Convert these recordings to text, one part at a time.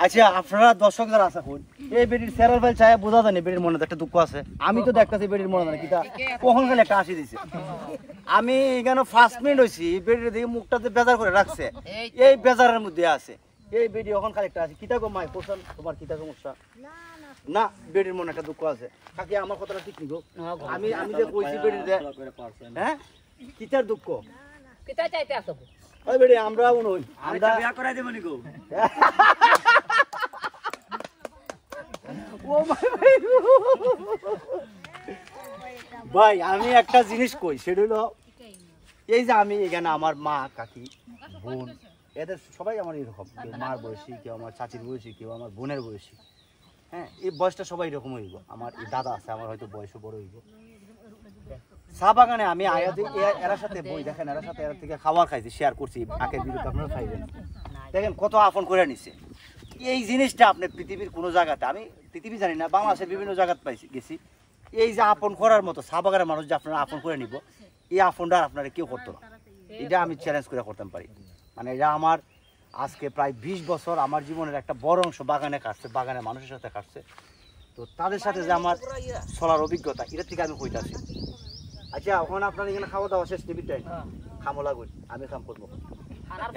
আচ্ছা আপনারা দর্শক যারা আছে কোন এই বেডির সেরাল ফাইল চায় বোঝা যায় না বেডির মনে একটা দুঃখ আছে আমি তো দেখতাছি বেডির মনে না কিটা কখন গেলে একটা হাসি দিছে আমি এখানে 5 মিনিট হইছি বেডির দিকে মুখটাতে বেজার করে রাখছে এই বেজারের মধ্যে আছে এই বেডি এখন খালি একটা আছে কিটা গো মাই কোশ্চেন তোমার কিটা সমস্যা না বেডির মনে একটা দুঃখ আছে কাকি আমার কথাটা ঠিক নিগো আমি যে কইছি বেডির দে হ্যাঁ কিটার দুঃখ কিটা চাইতে আসো ওই বেডি আমরা উনই আমরা বিয়া করাই দেব নি গো ও ভাই ভাই আমি একটা জিনিস কই সেটা হলো এই যে আমি এখানে আমার মা কাকি বোন এদের সবাই আমার এরকম কেউ মার বয়সী কেউ আমার চাচির বয়সী কেউ আমার বোনের বয়সী হ্যাঁ এই বয়সটা সবাই এরকম হইব আমার এই দাদা আছে আমার হয়তো বয়সও বড় হইব চা বাগানে আমি এরার সাথে বই দেখেন এরার সাথে এর থেকে খাবার খাইছি শেয়ার করছি আখের বিরুদ্ধে আপনারা খাইবেন দেখেন কত আপন করে নিছে এই জিনিসটা আপনি পৃথিবীর কোনো জায়গাতে আমি পৃথিবী জানি না বাংলাদেশের বিভিন্ন জায়গাতে পাইছি গেছি এই যে আপন করার মতো চা বাগানের মানুষ যে আপনারা আপন করে নিব এই আপনটা আপনারা কেউ করতো না এটা আমি চ্যালেঞ্জ করে করতাম পারি মানে এটা আমার আজকে প্রায় 20 বছর আমার জীবনের একটা বড় অংশ বাগানে কাটছে বাগানের মানুষের সাথে কাটছে তো তাদের সাথে যে আমার চলার অভিজ্ঞতা এটা থেকে আমি কইতাছি আচ্ছা এখন আপনার এখানে খাওয়া দাওয়া শেষ টিভি টাইম খামো লাগুন আমি কাম করবো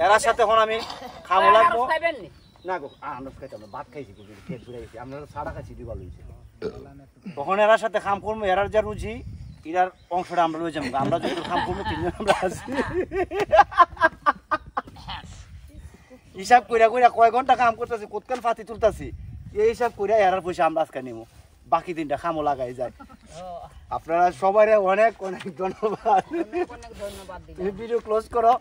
এরার সাথে এখন আমি খামো লাগবো না গো আমরা খাইতাম ভাত খাইছি পেট ঘুরে গেছি আমরা সাড়া খাইছি দুই ভালো হয়েছে তখন এরার সাথে খাম করবো এরার যা রুচি এরার অংশটা আমরা লয়ে যাবো আমরা যদি খাম করবো তিনজন আমরা আছি হিসাব কইরা কইরা কয় ঘন্টা কাম করতেছি কোতকান ফাতি তুলতাছি এই হিসাব কইরা এরার পয়সা আমরা আজকে নিব বাকি দিনটা খামো লাগাই যায় আপনারা সবাই অনেক অনেক ধন্যবাদ ভিডিও ক্লোজ করো